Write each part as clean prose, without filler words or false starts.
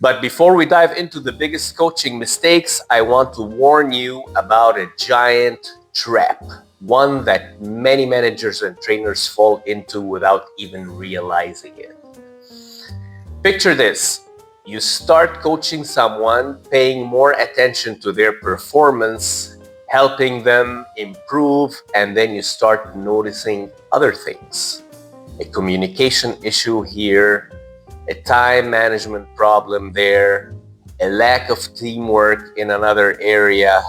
But before we dive into the biggest coaching mistakes, I want to warn you about a giant trap, one that many managers and trainers fall into without even realizing it. Picture this. You start coaching someone, paying more attention to their performance, helping them improve, and then you start noticing other things. A communication issue here, a time management problem there, a lack of teamwork in another area.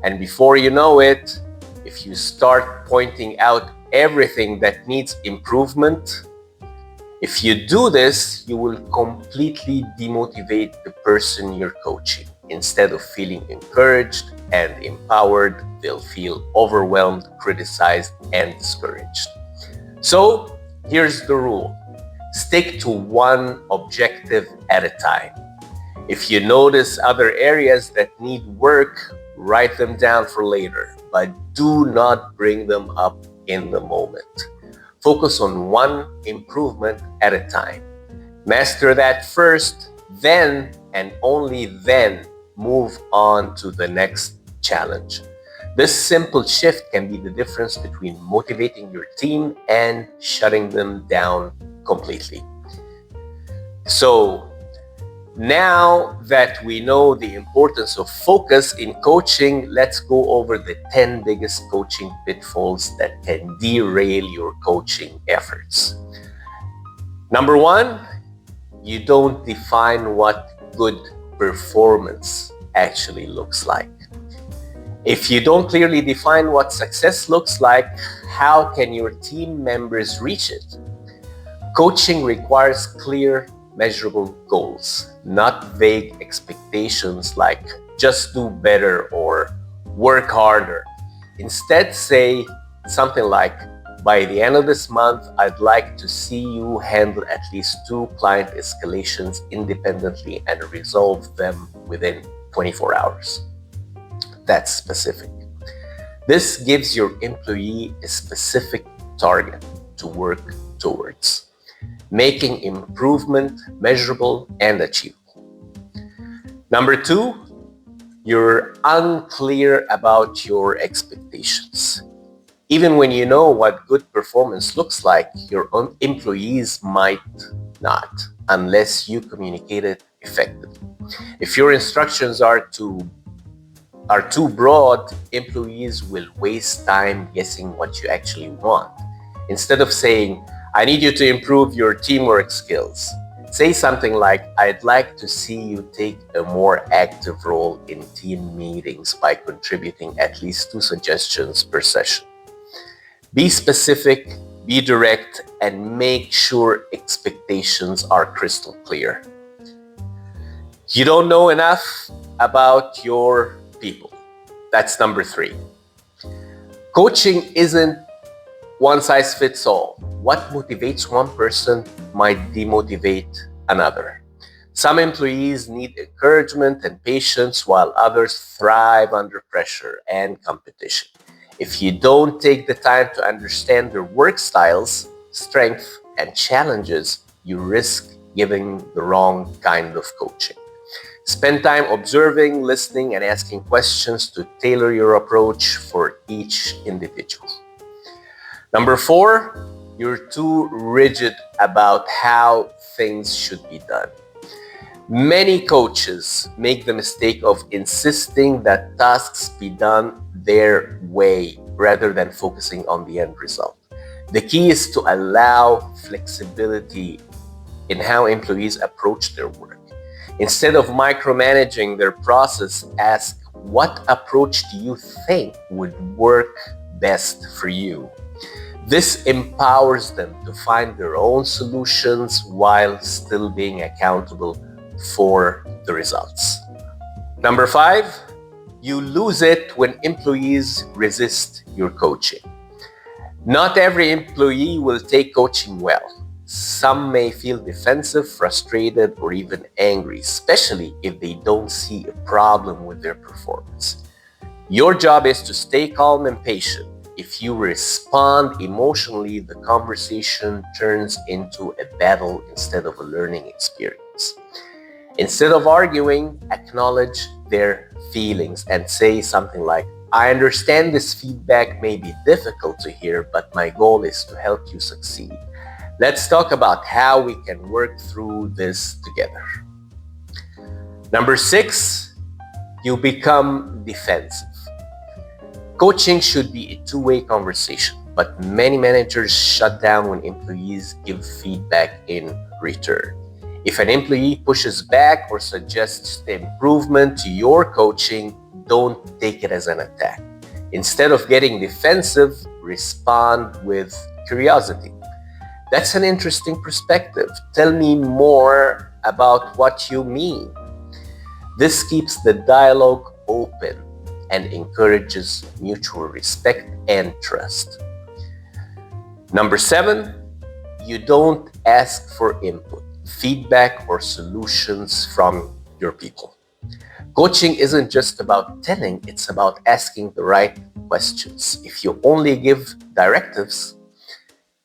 And before you know it, if you start pointing out everything that needs improvement, if you do this, you will completely demotivate the person you're coaching. Instead of feeling encouraged and empowered, they'll feel overwhelmed, criticized, and discouraged. So here's the rule. Stick to one objective at a time. If you notice other areas that need work, write them down for later, but do not bring them up in the moment. Focus on one improvement at a time. Master that first, then and only then move on to the next challenge. This simple shift can be the difference between motivating your team and shutting them down completely. So now that we know the importance of focus in coaching, let's go over the 10 biggest coaching pitfalls that can derail your coaching efforts. Number one, you don't define what good performance actually looks like. If you don't clearly define what success looks like, how can your team members reach it? Coaching requires clear, measurable goals, not vague expectations like just do better or work harder. Instead, say something like, by the end of this month, I'd like to see you handle at least 2 client escalations independently and resolve them within 24 hours. That's specific. This gives your employee a specific target to work towards, making improvement measurable and achievable. Number two, you're unclear about your expectations. Even when you know what good performance looks like, your own employees might not, unless you communicate it effectively. If your instructions are too broad, employees will waste time guessing what you actually want. Instead of saying, I need you to improve your teamwork skills, say something like, I'd like to see you take a more active role in team meetings by contributing at least 2 suggestions per session. Be specific, be direct, and make sure expectations are crystal clear. You don't know enough about your people. That's number 3. Coaching isn't one size fits all. What motivates one person might demotivate another. Some employees need encouragement and patience, while others thrive under pressure and competition. If you don't take the time to understand their work styles, strengths, and challenges, you risk giving the wrong kind of coaching. Spend time observing, listening, and asking questions to tailor your approach for each individual. Number 4, you're too rigid about how things should be done. Many coaches make the mistake of insisting that tasks be done their way rather than focusing on the end result. The key is to allow flexibility in how employees approach their work. Instead of micromanaging their process, ask, what approach do you think would work best for you? This empowers them to find their own solutions while still being accountable for the results. Number 5, you lose it when employees resist your coaching. Not every employee will take coaching well. Some may feel defensive, frustrated, or even angry, especially if they don't see a problem with their performance. Your job is to stay calm and patient. If you respond emotionally, the conversation turns into a battle instead of a learning experience. Instead of arguing, acknowledge their feelings and say something like, I understand this feedback may be difficult to hear, but my goal is to help you succeed. Let's talk about how we can work through this together. Number 6, you become defensive. Coaching should be a two-way conversation, but many managers shut down when employees give feedback in return. If an employee pushes back or suggests improvement to your coaching, don't take it as an attack. Instead of getting defensive, respond with curiosity. That's an interesting perspective. Tell me more about what you mean. This keeps the dialogue open and encourages mutual respect and trust. Number 7, you don't ask for input, feedback, or solutions from your people. Coaching isn't just about telling, it's about asking the right questions. If you only give directives,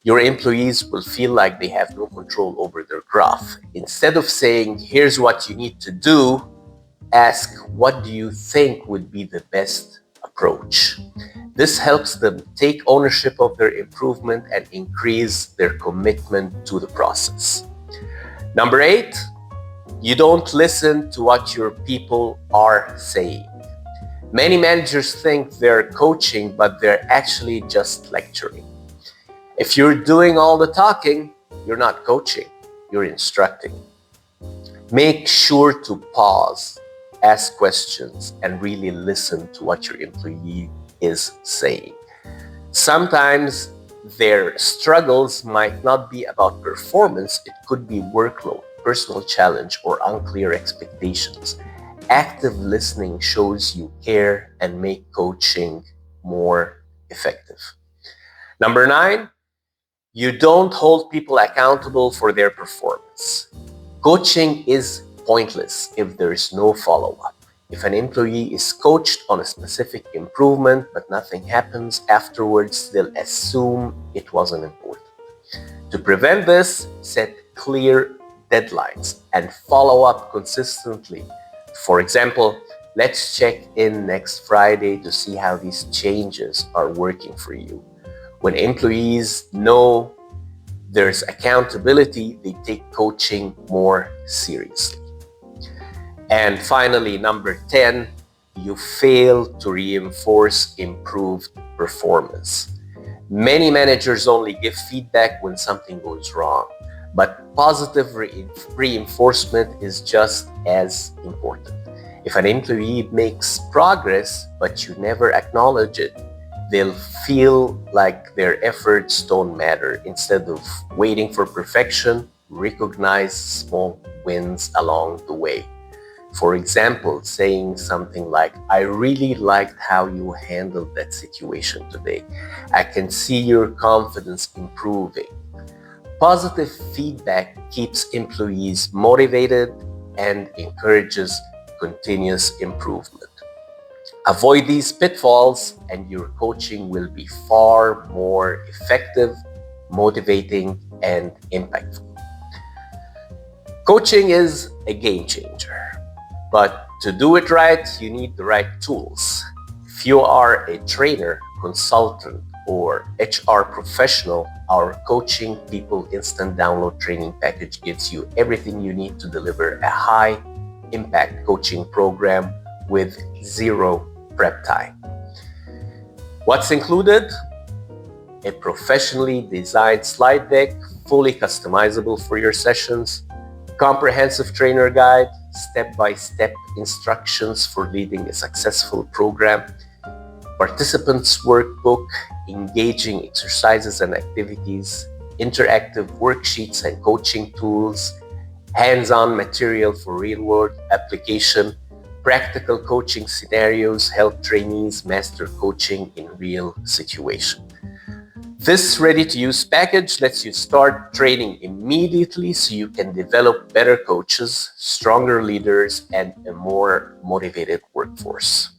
your employees will feel like they have no control over their growth. Instead of saying, here's what you need to do, ask, what do you think would be the best approach? This helps them take ownership of their improvement and increase their commitment to the process. Number 8, you don't listen to what your people are saying. Many managers think they're coaching, but they're actually just lecturing. If you're doing all the talking, you're not coaching, you're instructing. Make sure to pause, ask questions, and really listen to what your employee is saying. Sometimes their struggles might not be about performance, it could be workload, personal challenge, or unclear expectations. Active listening shows you care and make coaching more effective. Number 9, you don't hold people accountable for their performance. Coaching is pointless if there is no follow-up. If an employee is coached on a specific improvement but nothing happens afterwards, they'll assume it wasn't important. To prevent this, set clear deadlines and follow up consistently. For example, let's check in next Friday to see how these changes are working for you. When employees know there's accountability, they take coaching more seriously. And finally, number 10, you fail to reinforce improved performance. Many managers only give feedback when something goes wrong, but positive reinforcement is just as important. If an employee makes progress, but you never acknowledge it, they'll feel like their efforts don't matter. Instead of waiting for perfection, recognize small wins along the way. For example, saying something like, I really liked how you handled that situation today. I can see your confidence improving. Positive feedback keeps employees motivated and encourages continuous improvement. Avoid these pitfalls and your coaching will be far more effective, motivating, and impactful. Coaching is a game changer. But to do it right, you need the right tools. If you are a trainer, consultant, or HR professional, our Coaching People Instant Download Training Package gives you everything you need to deliver a high-impact coaching program with zero prep time. What's included? A professionally designed slide deck, fully customizable for your sessions, comprehensive trainer guide, step-by-step instructions for leading a successful program, participants workbook, engaging exercises and activities, interactive worksheets and coaching tools, hands-on material for real-world application, practical coaching scenarios help trainees master coaching in real situations. This ready-to-use package lets you start training immediately so you can develop better coaches, stronger leaders, and a more motivated workforce.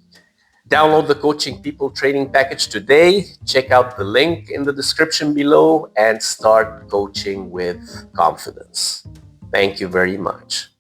Download the Coaching People Training Package today. Check out the link in the description below and start coaching with confidence. Thank you very much.